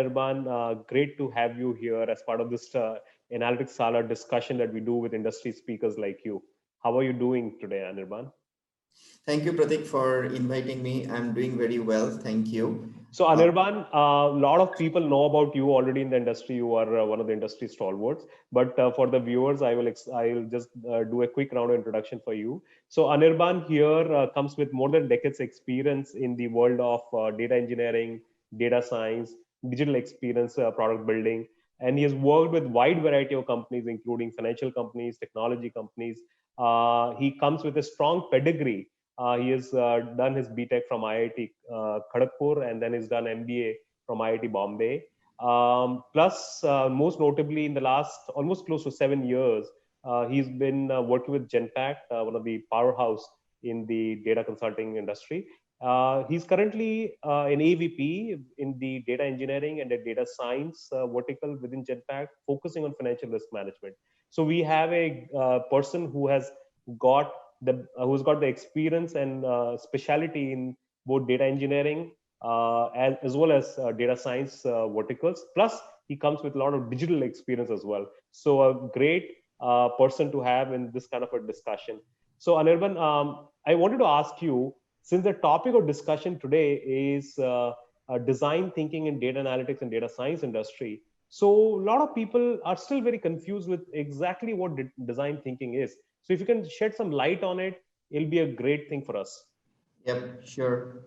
Anirban. Great to have you here as part of this Analytics Sala discussion that we do with industry speakers like you. How are you doing today, Anirban? Thank you, Pratik, for inviting me. I'm doing very well. Thank you. So, Uh, Anirban, a lot of people know about you already in the industry. You are one of the industry stalwarts. But for the viewers, I will just do a quick round of introduction for you. So, Anirban here comes with more than decades experience in the world of data engineering, data science, digital experience, product building, and he has worked with wide variety of companies, including financial companies, technology companies. He comes with a strong pedigree. He has done his BTech from IIT Kharagpur, and then he's done MBA from IIT Bombay. Plus, most notably, in the last almost close to 7 years, he's been working with Genpact, one of the powerhouse in the data consulting industry. He's currently an AVP in the data engineering and the data science vertical within Genpact, focusing on financial risk management. So we have a person who has got who's got the experience and specialty in both data engineering as well as data science verticals. Plus, he comes with a lot of digital experience as well. So a great person to have in this kind of a discussion. So Anirban, I wanted to ask you, since the topic of discussion today is design thinking in data analytics and data science industry, so a lot of people are still very confused with exactly what design thinking is. So if you can shed some light on it, it'll be a great thing for us. yep, sure.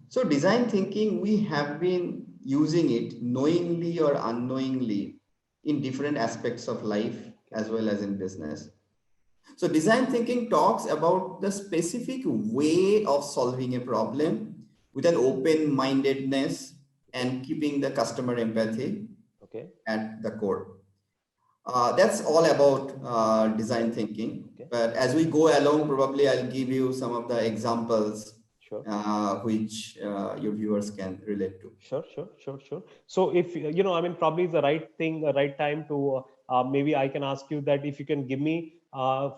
So design thinking, we have been using it knowingly or unknowingly in different aspects of life as well as in business. So design thinking talks about the specific way of solving a problem with an open-mindedness Okay. and keeping the customer empathy Okay. at the core. That's all about design thinking. Okay. But as we go along, probably I'll give you some of the examples Sure. which your viewers can relate to. Sure. So if I mean, probably is the right thing, the right time to maybe I can ask you that if you can give me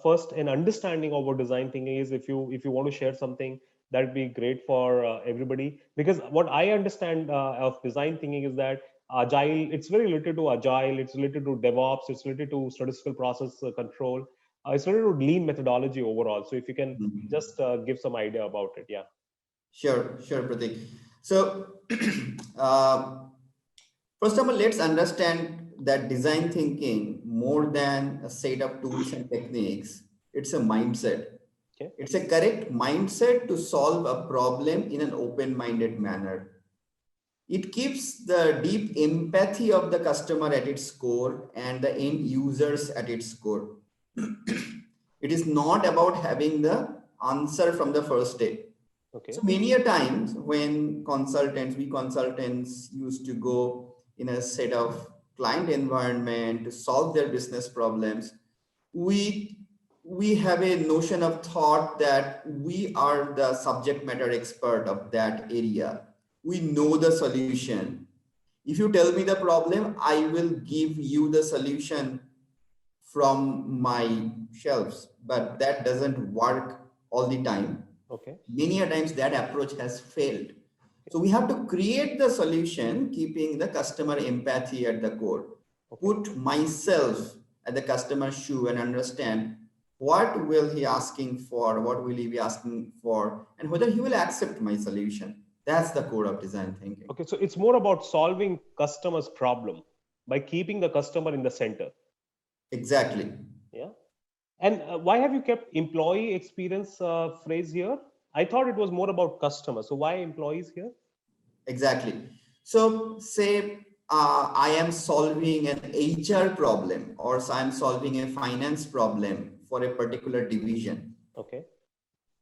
first an understanding of what design thinking is. If you want to share something, that'd be great for everybody. Because what I understand of design thinking is that agile, it's very related to agile, it's related to DevOps, it's related to statistical process control, it's related to lean methodology overall. So if you can Mhm. just give some idea about it, yeah. Sure, Pratik. So, uh, first of all, let's understand that design thinking, more than a set of tools and techniques, it's a mindset. Okay. It's a correct mindset to solve a problem in an open-minded manner. It keeps the deep empathy of the customer at its core and the end users at its core. It is not about having the answer from the first day. So Okay. many a times when we consultants used to go in a set of client environment to solve their business problems, we we have a notion of thought that we are the subject matter expert of that area. We know the solution. If you tell me the problem, I will give you the solution from my shelves, but that doesn't work all the time. Okay. Many a times that approach has failed. So we have to create the solution keeping the customer empathy at the core. Okay. Put myself at the customer's shoe and understand what will he asking for, what will he be asking for, and whether he will accept my solution. That's the core of design thinking. Okay, so it's more about solving customers' problem by keeping the customer in the center. Exactly. Yeah. And why have you kept employee experience phrase here? I thought it was more about customers. So why employees here? Exactly. So say I am solving an HR problem or so I'm solving a finance problem for a particular division. Okay.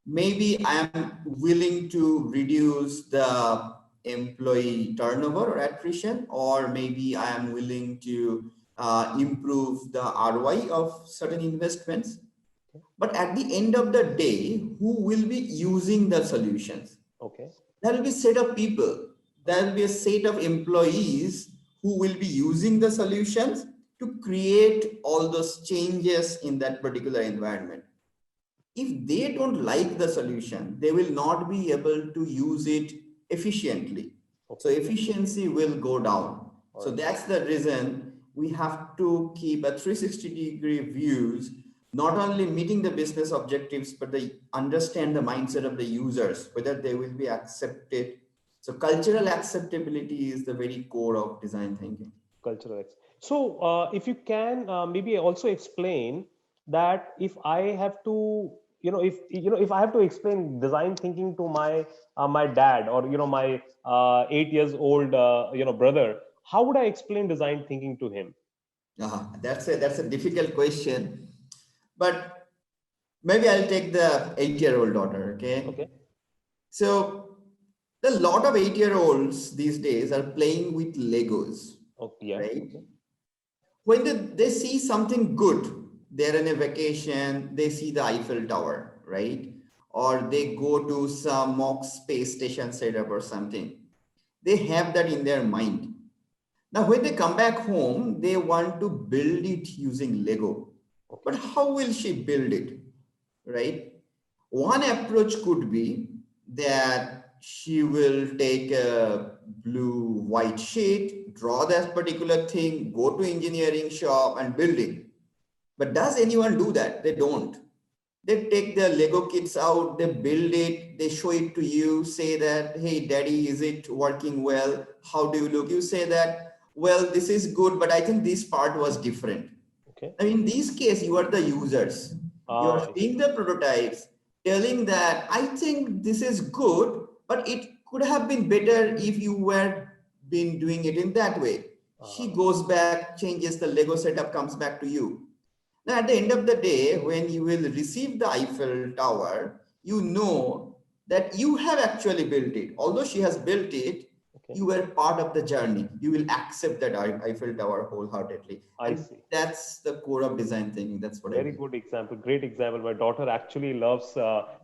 Maybe I am willing to reduce the employee turnover or attrition, or maybe I am willing to improve the ROI of certain investments. Okay. But at the end of the day, who will be using the solutions? Okay. There will be a set of people, there will be a set of employees who will be using the solutions to create all those changes in that particular environment. If they don't like the solution, they will not be able to use it efficiently. So efficiency will go down. So that's the reason we have to keep a 360-degree views, not only meeting the business objectives, but they understand the mindset of the users, whether they will be accepted. So cultural acceptability is the very core of design thinking. Cultural. So if you can maybe also explain that if I have to, if I have to explain design thinking to my dad, or my 8 years old brother, how would I explain design thinking to him? That's a difficult question, but maybe I'll take the 8-year-old daughter. Okay. So a lot of 8-year-olds these days are playing with Legos. Yeah. Right? When they see something good, they're in a vacation, they see the Eiffel Tower, right? Or they go to some mock space station setup or something. They have that in their mind. Now, when they come back home, they want to build it using Lego. But how will she build it, right? One approach could be that she will take a blue white sheet, draw that particular thing, go to engineering shop and build it. But does anyone do that? They don't. They take their Lego kits out, they build it, they show it to you, say that, hey, daddy, is it working well? How do you look? You say that, well, this is good, but I think this part was different. I mean, in this case, you are the users. You are seeing the prototypes, telling that, I think this is good, but it could have been better if you were been doing it in that way. She goes back, changes the Lego setup, comes back to you. Now, at the end of the day, when you will receive the Eiffel Tower, you know that you have actually built it. Although she has built it, you were part of the journey. You will accept that Eiffel Tower wholeheartedly. I see. That's the core of design thinking. That's what Very good example. Great example. My daughter actually loves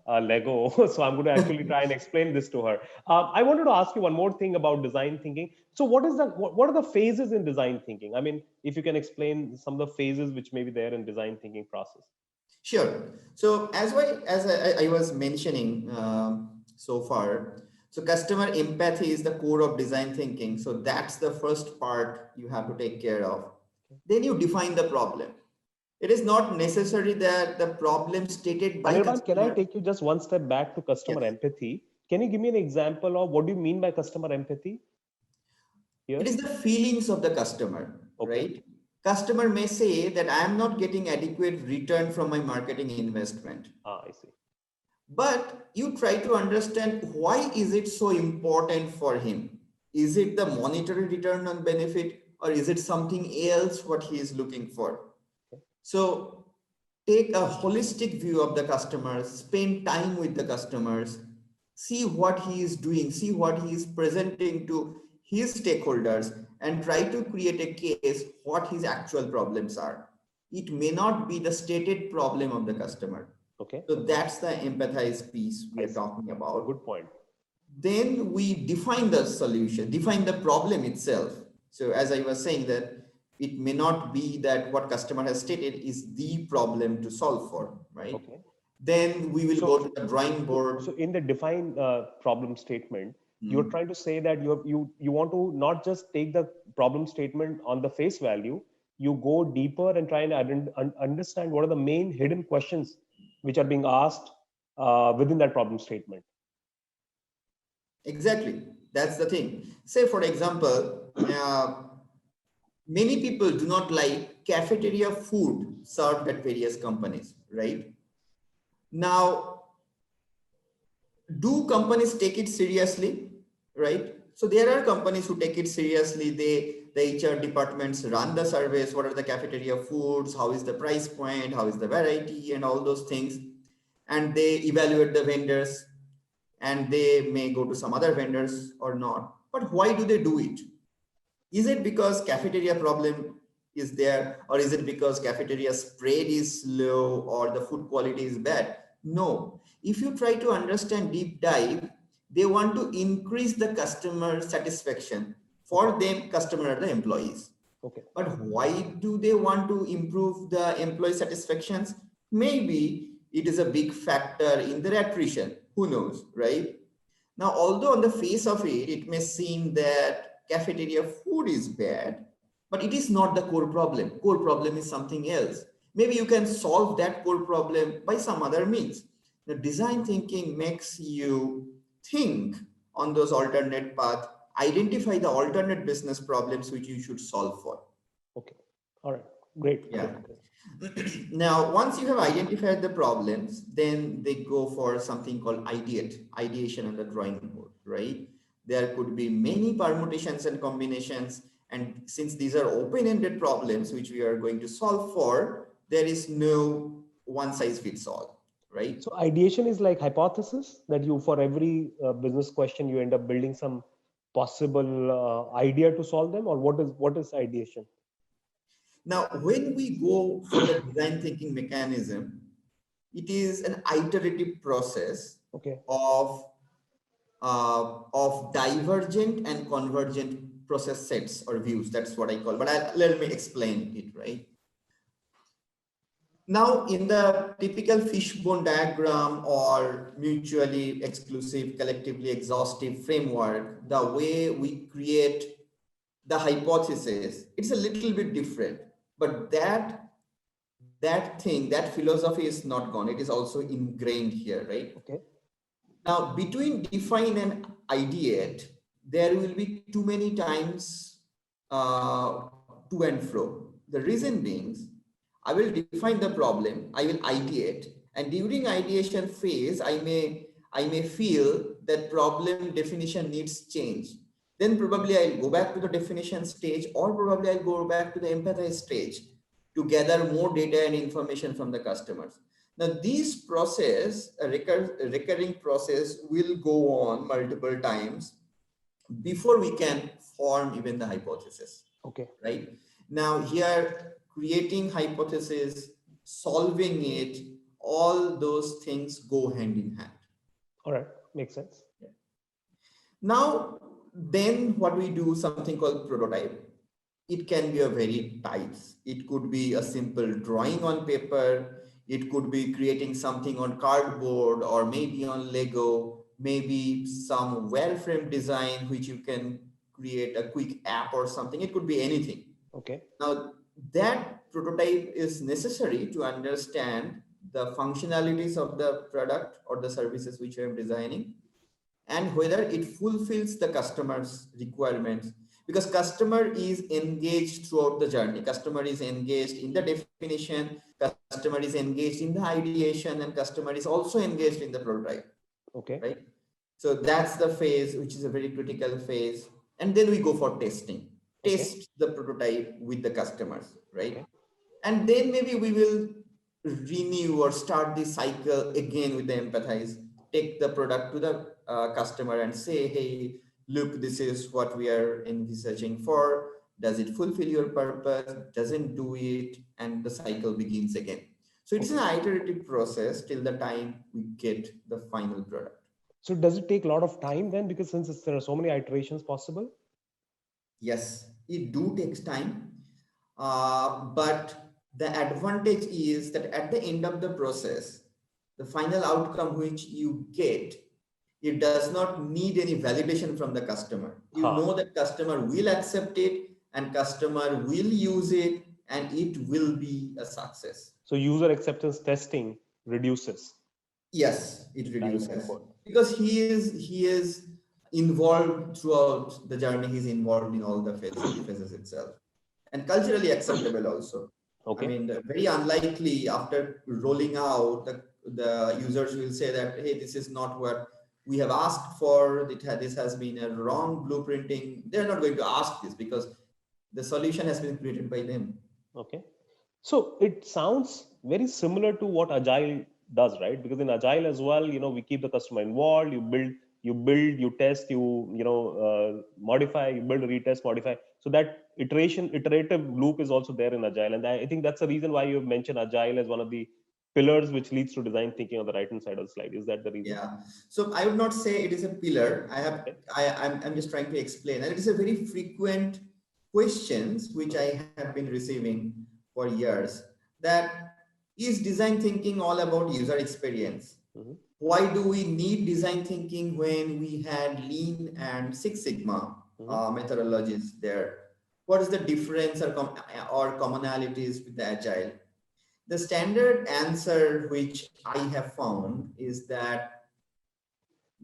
Lego. So I'm going to actually try and explain this to her. I wanted to ask you one more thing about design thinking. So what are the phases in design thinking? I mean, if you can explain some of the phases which may be there in design thinking process. Sure. So as I was mentioning so far, so customer empathy is the core of design thinking. So that's the first part you have to take care of. Then you define the problem. It is not necessary that the problem stated by Anirban, can I take you just one step back to customer empathy? Can you give me an example of what do you mean by customer empathy? Here? It is the feelings of the customer, right? Customer may say that I am not getting adequate return from my marketing investment. I see. But you try to understand why is it so important for him? Is it the monetary return on benefit, or is it something else what he is looking for? So take a holistic view of the customers, spend time with the customers, see what he is doing, see what he is presenting to his stakeholders, and try to create a case what his actual problems are. It may not be the stated problem of the customer. So that's the empathize piece we are talking about. Good point. Then we define the solution, define the problem itself. So as I was saying that it may not be that what customer has stated is the problem to solve for, right? Then we will go to the drawing board. So in the define problem statement, you're trying to say that you want to not just take the problem statement on the face value, you go deeper and try and understand what are the main hidden questions which are being asked within that problem statement. Exactly. That's the thing. Say, for example, many people do not like cafeteria food served at various companies, right? Now, do companies take it seriously, right? So there are companies who take it seriously. The HR departments run the surveys. What are the cafeteria foods? How is the price point? How is the variety and all those things? And they evaluate the vendors, and they may go to some other vendors or not. But why do they do it? Is it because cafeteria problem is there, or is it because cafeteria spread is low or the food quality is bad? No. If you try to understand deep dive, they want to increase the customer satisfaction. For them, customer are the employees. But why do they want to improve the employee satisfactions? Maybe it is a big factor in their attrition. Who knows, right? Now, although on the face of it, it may seem that cafeteria food is bad, but it is not the core problem. Core problem is something else. Maybe you can solve that core problem by some other means. The design thinking makes you think on those alternate paths, identify the alternate business problems which you should solve for. Okay. All right. Great. Yeah. Great. Now, once you have identified the problems, then they go for something called ideation on the drawing board, right? There could be many permutations and combinations. And since these are open-ended problems, which we are going to solve for, there is no one size fits all, right? So ideation is like hypothesis that you, for every business question, you end up building some possible idea to solve them, or what is ideation? Now, when we go for the design thinking mechanism, it is an iterative process Okay. of divergent and convergent process sets or views. That's what I call, but let me explain it, right? Now, in the typical fishbone diagram or mutually exclusive, collectively exhaustive framework, the way we create the hypothesis, it's a little bit different, but that philosophy is not gone. It is also ingrained here, right? Okay. Now, between define and ideate, there will be too many times to and fro. The reason being, I will define the problem, I will ideate, and during ideation phase, I may feel that problem definition needs change. Then probably I'll go back to the definition stage, or probably I'll go back to the empathize stage to gather more data and information from the customers. Now, this process, a recurring process, will go on multiple times before we can form even the hypothesis. Okay. Right? Now, here, creating hypothesis, solving it, all those things go hand in hand. All right. Makes sense. Yeah. Now, then what we do, something called prototype. It can be a very types. It could be a simple drawing on paper. It could be creating something on cardboard or maybe on Lego, maybe some wireframe design, which you can create a quick app or something. It could be anything. Okay. Now, that prototype is necessary to understand the functionalities of the product or the services which you are designing and whether it fulfills the customer's requirements. Because customer is engaged throughout the journey. Customer is engaged in the definition, customer is engaged in the ideation, and customer is also engaged in the prototype. Okay. Right? So that's the phase, which is a very critical phase. And then we go for testing. Okay. Test the prototype with the customers, right? Okay. And then maybe we will renew or start the cycle again with the empathize, take the product to the customer and say, hey, look, this is what we are envisaging for. Does it fulfill your purpose? Doesn't do it? And the cycle begins again. So it's an iterative process till the time we get the final product. So does it take a lot of time then? Because since there are so many iterations possible? Yes, it do takes time. But the advantage is that at the end of the process, the final outcome which you get, it does not need any validation from the customer. You know that customer will accept it and customer will use it and it will be a success. So user acceptance testing reduces. Yes, it reduces because he is involved throughout the journey. He's involved in all the phases itself and culturally acceptable also. Okay. I mean, very unlikely after rolling out, the users will say that, hey, this is not what we have asked for. This has been a wrong blueprinting. They're not going to ask this because the solution has been created by them. Okay. So it sounds very similar to what Agile does, right? Because in Agile as well, we keep the customer involved. You build, you test, modify, you build, retest, modify. So that iterative loop is also there in Agile. And I think that's the reason why you have mentioned Agile as one of the pillars which leads to design thinking on the right hand side of the slide. Is that the reason? Yeah. So I would not say it is a pillar. I'm just trying to explain. And it is a very frequent questions which I have been receiving for years. That is design thinking all about user experience? Mhm. Why do we need design thinking when we had Lean and Six Sigma Mhm. methodologies there? What is the difference or commonalities with the Agile? The standard answer which I have found is that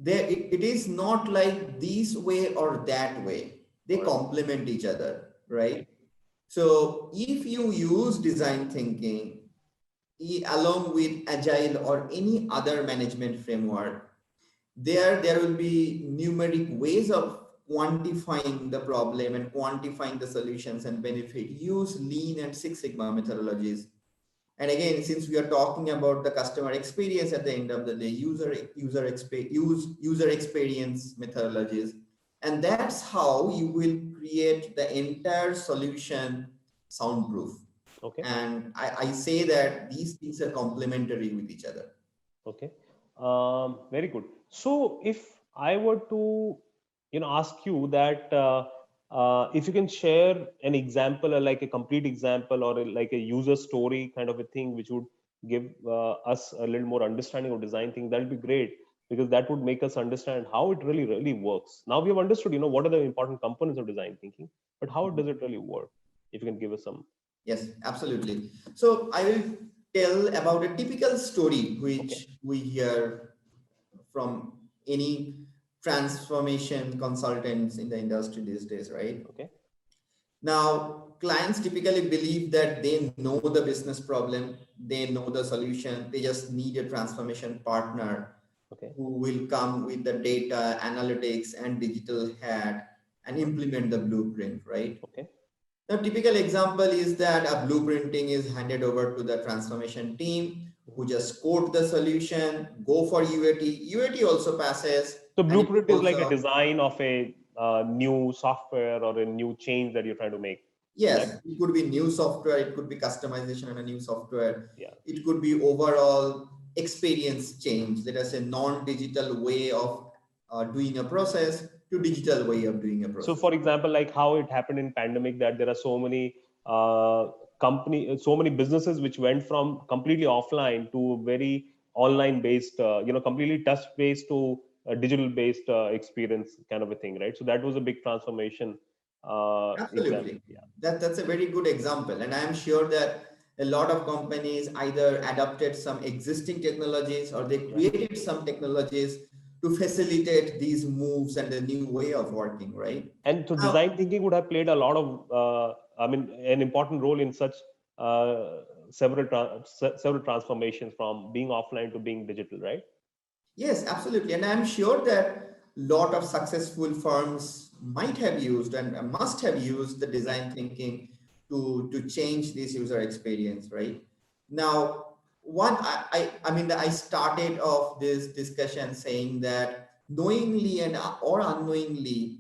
it is not like this way or that way. They All right. complement each other, right? Okay. So if you use design thinking along with Agile or any other management framework, there will be numeric ways of quantifying the problem and quantifying the solutions and benefit. Use Lean and Six Sigma methodologies. And again, since we are talking about the customer experience at the end of the day, user experience methodologies, and that's how you will create the entire solution soundproof. Okay. And I say that these things are complementary with each other. Okay. Very good. So if I were to, ask you that if you can share an example, or like a complete example, or like a user story kind of a thing, which would give us a little more understanding of design thing, that would be great, because that would make us understand how it really, really works. Now we have understood, what are the important components of design thinking, but how does it really work? If you can give us some. Yes, absolutely. So I will tell about a typical story Okay. which we hear from any transformation consultants in the industry these days, right? Okay. Now, clients typically believe that they know the business problem, they know the solution, they just need a transformation partner Okay. who will come with the data, analytics, and digital hat and implement the blueprint, right? Okay. A typical example is that a blueprinting is handed over to the transformation team who Mhm. just code the solution, go for UAT. UAT also passes, So and it blueprint is like a also, design of a new software or a new change that you're trying to make. Correct? yes, it could be new software, it could be customization on a new software, Yeah. it could be overall experience change, let us say non-digital way of doing a process to digital way of doing a So, process. for example, like how it happened in pandemic, that there are so many so many businesses which went from completely offline to very online based, completely touch based to digital based experience kind of a thing, right? So that was a big transformation example. Absolutely. Yeah. That's a very good example. And I'm sure that a lot of companies either adopted some existing technologies or they Yeah. created some technologies to facilitate these moves and the new way of working, right? And so Now, design thinking would have played a lot of, an important role in such uh, several transformations from being offline to being digital, right? yes, absolutely. And I'm sure that a lot of successful firms might have used and must have used the Right. design thinking to change this user experience, right? Now, one, I mean, I started off this discussion saying that knowingly and or unknowingly,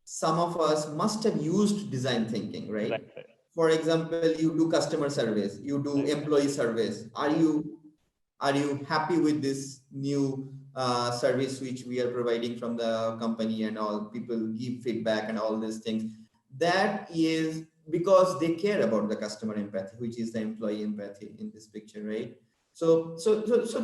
some of us must have used design thinking, Right. right? Right. For example, you do customer service, you do Right. employee service. Right. Are you happy with this new service which we are providing from the company and all? People give feedback and all these things. That is because they care about the customer empathy, which is the employee empathy in this picture, right? So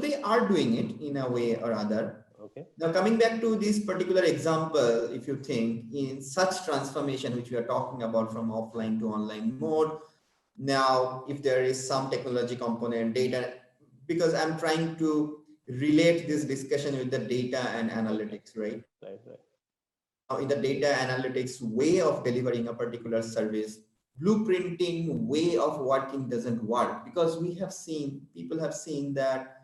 they are doing it in a way or other. Okay. Now, coming back to this particular example, if you think in such transformation, which we are talking about from offline to online mode, now, if there is some technology component, data, because I'm trying to relate this discussion with the data and Okay. analytics, right? Right. Right. Now, in the data analytics way of delivering a particular service, blueprinting way of working doesn't work because people have seen that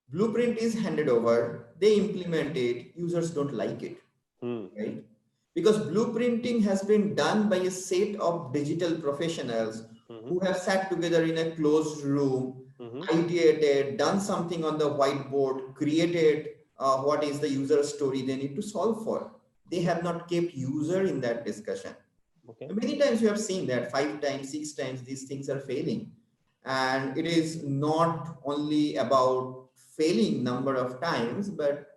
blueprint is handed over, they implement it, users don't like it, Hmm. right? Because blueprinting has been done by a set of digital professionals Mm-hmm. who have sat together in a closed room, Mm-hmm. ideated, done something on the whiteboard, created what is the user story they need to solve for. They have not kept user in that discussion. Okay. Many times you have seen that 5 times, 6 times these things are failing. And it is not only about failing number of times, but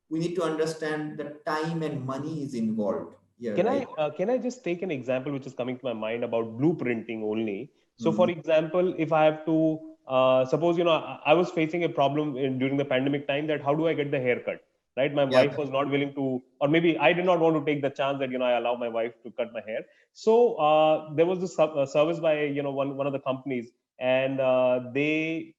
we need to understand that time and money is involved here, Can right? I just take an example which is coming to my mind about blueprinting only? So, for Mm, example, if I have to suppose, I was facing a problem during the pandemic time, that how do I get the haircut, right? My Yeah. wife was not willing to, or maybe I did not want to take the chance that, I allow my wife to cut my hair. So there was this service by, one of the companies, and they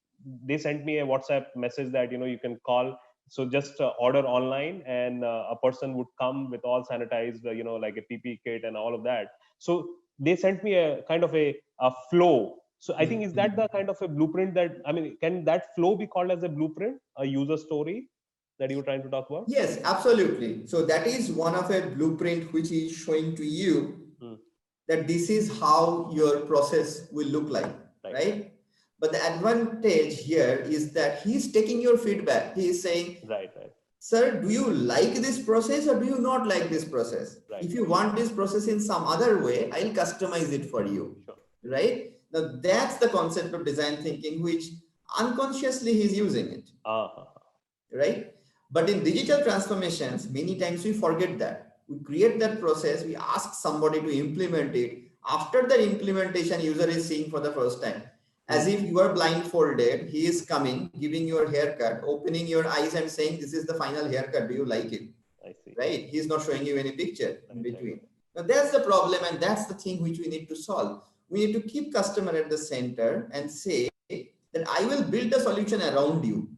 sent me a WhatsApp message that, you can call. So just order online, and a person would come with all sanitized, like a PP kit and all of that. So they sent me a kind of a flow. So I think, is that the kind of a blueprint that, I mean, can that flow be called as a blueprint, a user story that you were trying to talk about? Yes, absolutely. So that is one of a blueprint which is showing to you that this is how your process will look like, right? But the advantage here is that he's taking your feedback. He is saying, right, sir, do you like this process or do you not like this process? Right. If you want this process in some other way, I'll customize it for you, right? Now that's the concept of design thinking, which unconsciously he's using it, right? But in digital transformations, many times we forget that. We create that process, we ask somebody to implement it. After the implementation, user is seeing for the first time. As if you are blindfolded, he is coming, giving you a haircut, opening your eyes and saying, this is the final haircut, do you like it? I see. Right? He's not showing you any picture in between. Now that's the problem, and that's the thing which we need to solve. We need to keep customer at the center and say that I will build a solution around you.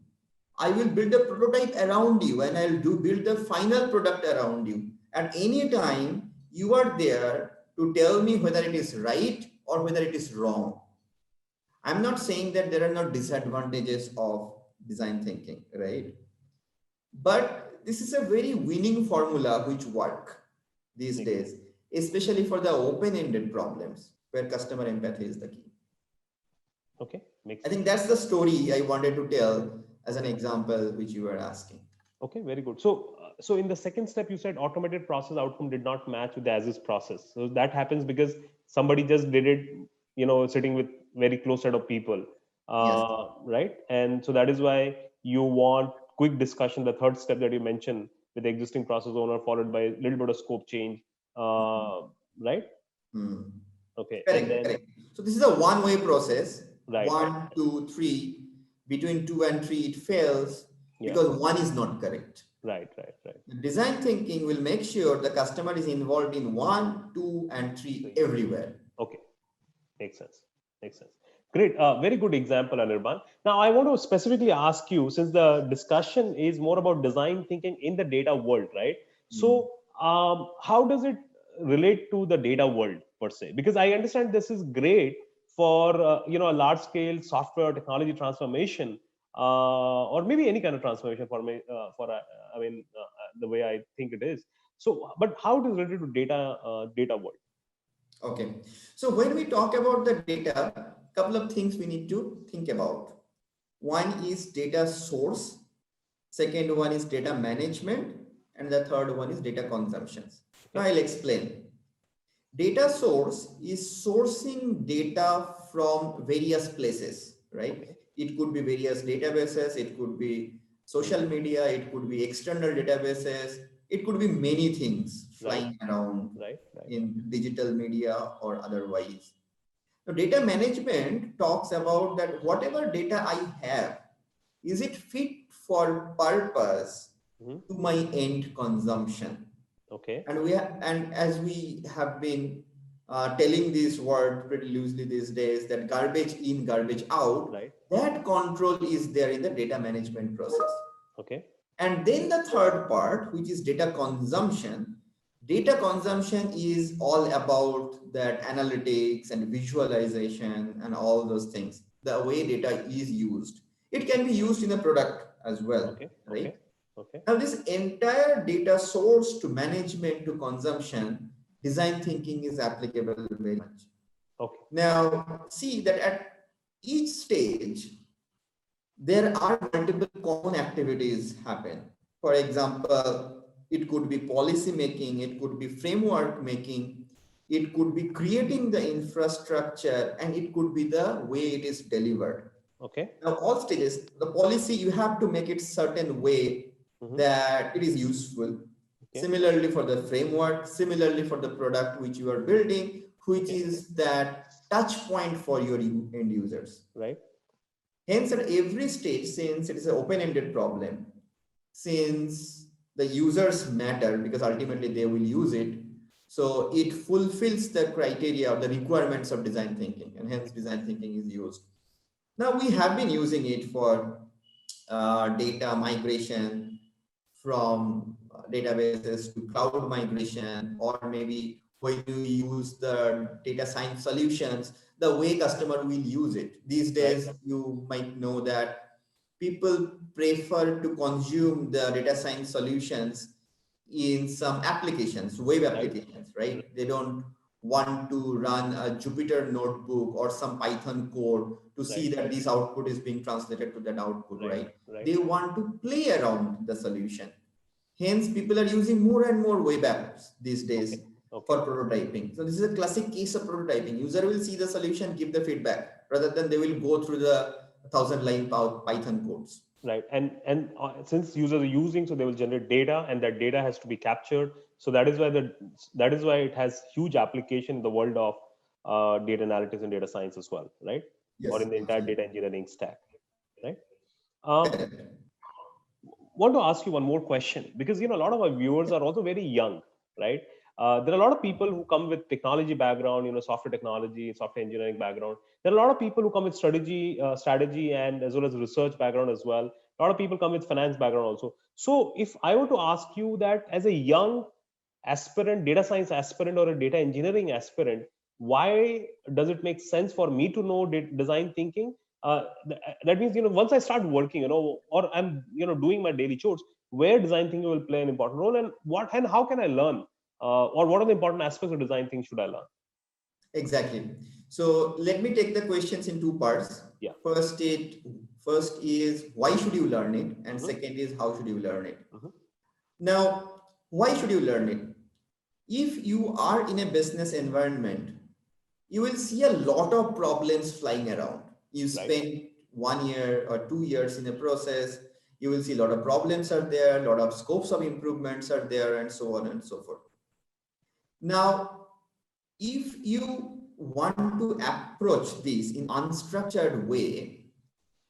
I will build a prototype around you, and I'll build the final product around you. At any time, you are there to tell me whether it is right or whether it is wrong. I'm not saying that there are no disadvantages of design thinking, right? But this is a very winning formula which work these days, especially for the open-ended problems where customer empathy is the key. Okay, I think that's the story I wanted to tell as an example which you were asking. Okay, very good. So, so in the second step, you said automated process outcome did not match with the as-is process. So that happens because somebody just did it, sitting with very close set of people, right? And so that is why you want quick discussion. The third step that you mentioned with the existing process owner, followed by a little bit of scope change, right? Okay. Correct. So this is a one-way process. Right. 1, 2, 3. Between 2 and 3, it fails because 1 is not correct. Right. Design thinking will make sure the customer is involved in 1, 2, and 3 everywhere. Okay, makes sense. Great, very good example, Anirban. Now, I want to specifically ask you, since the discussion is more about design thinking in the data world, right? So, how does it relate to the data world per se? Because I understand this is great for a large-scale software technology transformation, or maybe any kind of transformation for me. The way I think it is. So, but how it is related to data world? Okay, so when we talk about the data, a couple of things we need to think about. One is data source, second one is data management, and the third one is data consumptions. Now I'll explain. Data source is sourcing data from various places, right? It could be various databases, it could be social media, it could be external databases, it could be many things flying around in digital media or otherwise. So data management talks about that whatever data I have, is it fit for purpose to my end consumption? Okay. And as we have been telling this word pretty loosely these days, that garbage in, garbage out, that control is there in the data management process. Okay. And then the third part, which is data consumption. Data consumption is all about that analytics and visualization and all those things, the way data is used. It can be used in a product as well, right? Okay. Now this entire data source to management to consumption, design thinking is applicable very much. Okay. Now see that at each stage, there are multiple common activities happen. For example, it could be policy making, it could be framework making, it could be creating the infrastructure, and it could be the way it is delivered. Okay. Now all stages, the policy, you have to make it certain way that it is useful. Similarly for the framework, similarly for the product which you are building, which is that touch point for your end users. Right. Hence, at every stage, since it is an open-ended problem, since the users matter because ultimately they will use it, so it fulfills the criteria or the requirements of design thinking, and hence design thinking is used. Now we have been using it for data migration from databases to cloud migration, or maybe when you use the data science solutions, the way customer will use it. These days, you might know that people prefer to consume the data science solutions in some applications, web applications, right? They don't want to run a Jupyter notebook or some Python code to see that this output is being translated to that output, right? They want to play around the solution. Hence, people are using more and more web apps these days for prototyping. So this is a classic case of prototyping. User will see the solution, give the feedback, rather than they will go through the 1,000-line Python codes. Right. And since users are using, so they will generate data, and that data has to be captured. So that is why it has huge application in the world of data analytics and data science as well, right? Yes, or in the entire data engineering stack, right? Want to ask you one more question, because a lot of our viewers are also very young, right? There are a lot of people who come with technology background, software technology, software engineering background. There are a lot of people who come with strategy and as well as research background as well. A lot of people come with finance background also. So if I were to ask you that as a young aspirant, data science aspirant or a data engineering aspirant, why does it make sense for me to know design thinking? That means once I start working, or I'm doing my daily chores, where design thinking will play an important role, and how can I learn, or what are the important aspects of design thinking should I learn? Exactly. So let me take the questions in two parts. Yeah. First is why should you learn it, and second is how should you learn it. Now, why should you learn it? If you are in a business environment, you will see a lot of problems flying around. You spend 1 year or 2 years in a process, you will see a lot of problems are there, a lot of scopes of improvements are there, and so on and so forth. Now, if you want to approach this in unstructured way,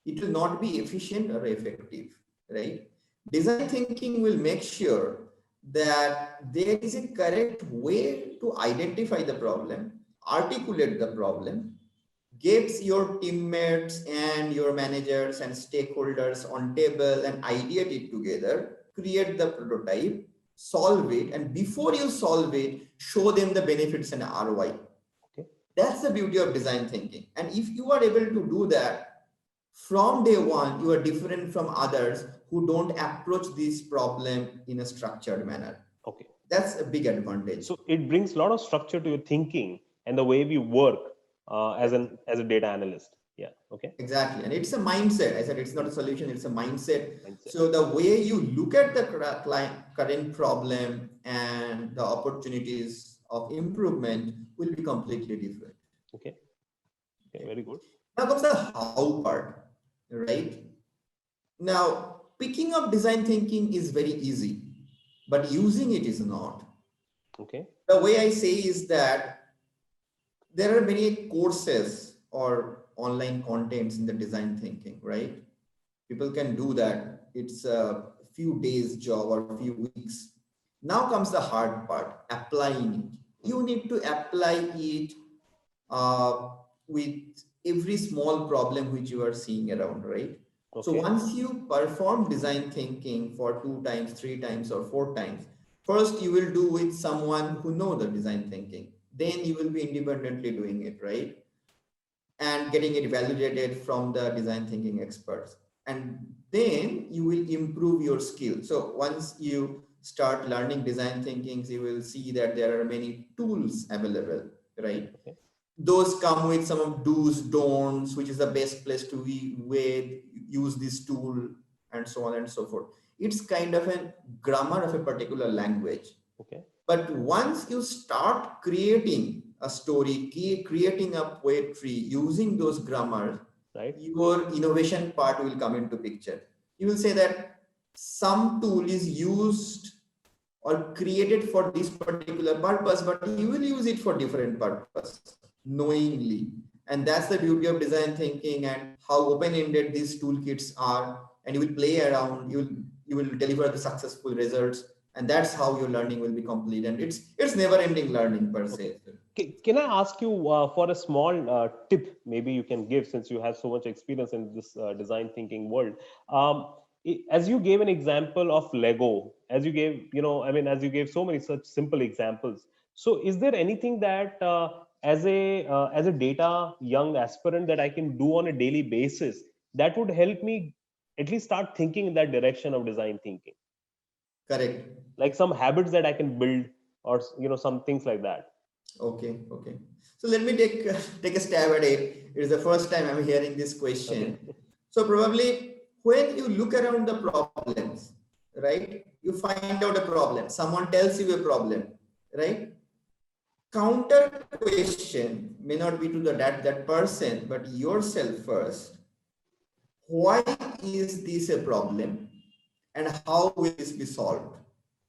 it will not be efficient or effective, right? Design thinking will make sure that there is a correct way to identify the problem, articulate the problem, gets your teammates and your managers and stakeholders on table and ideate it together, create the prototype, solve it, and before you solve it, show them the benefits and ROI. That's the beauty of design thinking. And if you are able to do that, from day one, you are different from others who don't approach this problem in a structured manner. Okay. That's a big advantage. So it brings a lot of structure to your thinking and the way we work as a data analyst. Yeah. Okay. Exactly. And it's a mindset. I said it's not a solution, it's a mindset. So the way you look at the current problem and the opportunities of improvement will be completely different. Okay. Okay, very good. Now comes the how part, right? Now, picking up design thinking is very easy, but using it is not. Okay. The way I say is that there are many courses or online contents in the design thinking, right? People can do that. It's a few days job or a few weeks. Now comes the hard part, applying it. You need to apply it with every small problem which you are seeing around, right? Okay. So once you perform design thinking for 2 times, 3 times, or 4 times, first you will do with someone who know the design thinking. Then you will be independently doing it, right? And getting it validated from the design thinking experts. And then you will improve your skill. So once you start learning design thinking, you will see that there are many tools available, right? Okay. Those come with some of do's, don'ts, which is the best place to use this tool, and so on and so forth. It's kind of a grammar of a particular language. Okay. But once you start creating a story, creating a poetry using those grammars, right, your innovation part will come into picture. You will say that some tool is used or created for this particular purpose, but you will use it for different purpose knowingly. And that's the beauty of design thinking and how open-ended these toolkits are. And you will play around, you will deliver the successful results. And that's how your learning will be complete. And it's never-ending learning per Okay. se. Can I ask you for a small tip, maybe you can give, since you have so much experience in this design thinking world? Um, as you gave an example of Lego, as you gave, I mean, as you gave so many such simple examples. So, is there anything that as a data young aspirant that I can do on a daily basis that would help me at least start thinking in that direction of design thinking, Correct. like some habits that I can build, or some things like that? Okay, okay. So let me take a stab at it. It is the first time I'm hearing this Okay. question. So probably when you look around the problems, right? You find out a problem. Someone tells you a problem, right? Counter question may not be to that person, but yourself first. Why is this a problem, and how will this be solved?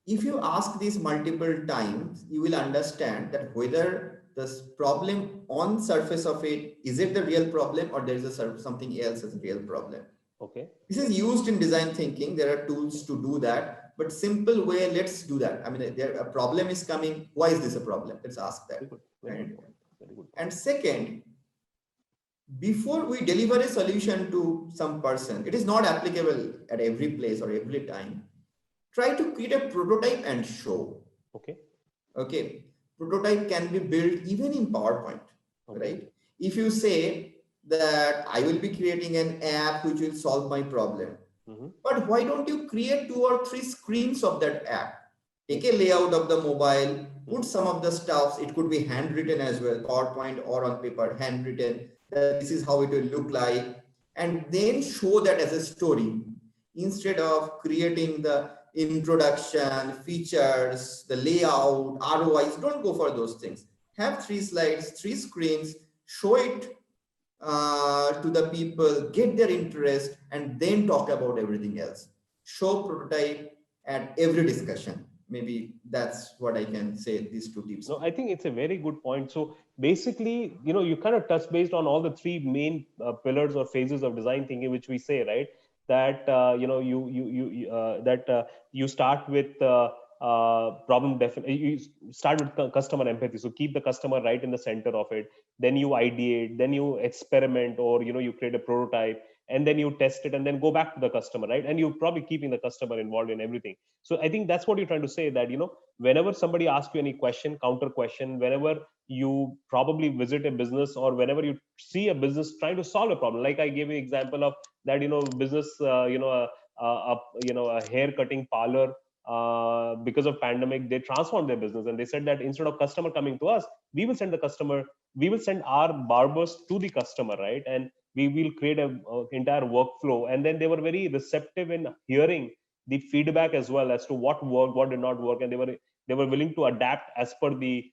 If you ask this multiple times, you will understand that whether the problem on surface of it, is it the real problem, or there is something else as a real problem. Okay. This is used in design thinking. There are tools to do that, but simple way, let's do that. I mean, there a problem is coming. Why is this a problem? Let's ask Very that. good. Very good And point. Very good point. and second, before we deliver a solution to some person, it is not applicable at every place or every time. Try to create a prototype and show. Okay. Okay, prototype can be built even in PowerPoint, Okay. right? If you say that I will be creating an app which will solve my problem, Mm-hmm. but why don't you create 2 or 3 screens of that app? Take a layout of the mobile, put some of the stuffs. It could be handwritten as well, PowerPoint or on paper, handwritten, that this is how it will look like. And then show that as a story instead of creating the introduction, features, the layout, ROIs. Don't go for those things. Have 3 slides, 3 screens, show it to the people, get their interest, and then talk about everything else. Show prototype at every discussion. Maybe that's what I can say, these 2 tips. No, I think it's a very good point. So basically, you kind of touch based on all the three main pillars or phases of design thinking, which we say, right? That you start with you start with customer empathy. So keep the customer right in the center of it. Then you ideate, then you experiment, or you create a prototype, and then you test it, and then go back to the customer, right? And you probably keeping the customer involved in everything. So I think that's what you're trying to say, that whenever somebody asks you any question, counter question, whenever you probably visit a business, or whenever you see a business trying to solve a problem, like I gave you example of that, business, a hair cutting parlor, because of pandemic, they transformed their business, and they said that instead of customer coming to us, we will send our barbers to the customer, right? And we will create a entire workflow. And then they were very receptive in hearing the feedback as well, as to what worked, what did not work, and they were willing to adapt as per the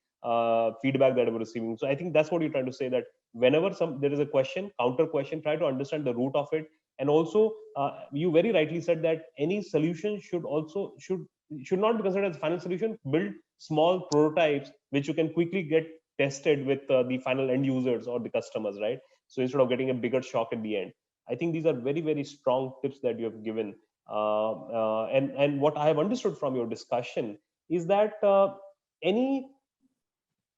feedback that they were receiving. So I think that's what you're trying to say, that whenever there is a question, counter question, try to understand the root of it. And also, you very rightly said that any solution should not be considered as a final solution. Build small prototypes which you can quickly get tested with the final end users or the customers, right? So instead of getting a bigger shock at the end, I think these are very, very strong tips that you have given. And what I have understood from your discussion is that any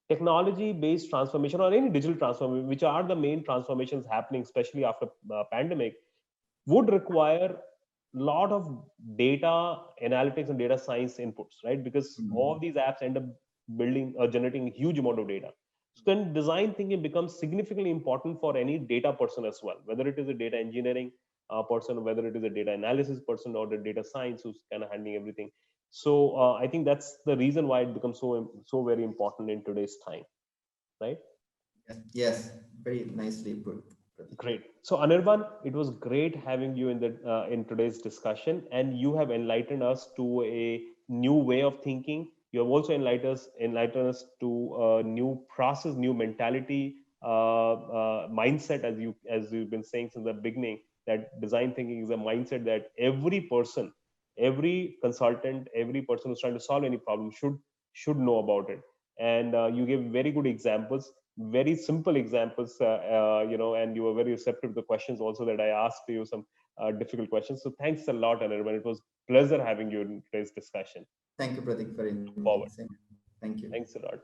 technology based transformation or any digital transformation, which are the main transformations happening, especially after pandemic, would require a lot of data analytics and data science inputs, right? Because all these apps end up building or generating a huge amount of data. So then design thinking becomes significantly important for any data person as well, whether it is a data engineering person, whether it is a data analysis person, or the data science who's kind of handling everything. So I think that's the reason why it becomes so very important in today's time, right? Yes, yes, very nicely put. Great. So Anirban, it was great having you in today's discussion, and you have enlightened us to a new way of thinking. You have also enlightened us to a new process, new mentality, mindset, as you've been saying since the beginning. That design thinking is a mindset that every person, every consultant, every person who's trying to solve any problem should know about it. And you gave very good examples. very simple examples, and you were very receptive to the questions also that I asked you, some difficult questions. So thanks a lot, Anirban. It was pleasure having you in today's discussion. Thank you, Pratik, for Look forward. inviting. Thank you. Thanks a lot.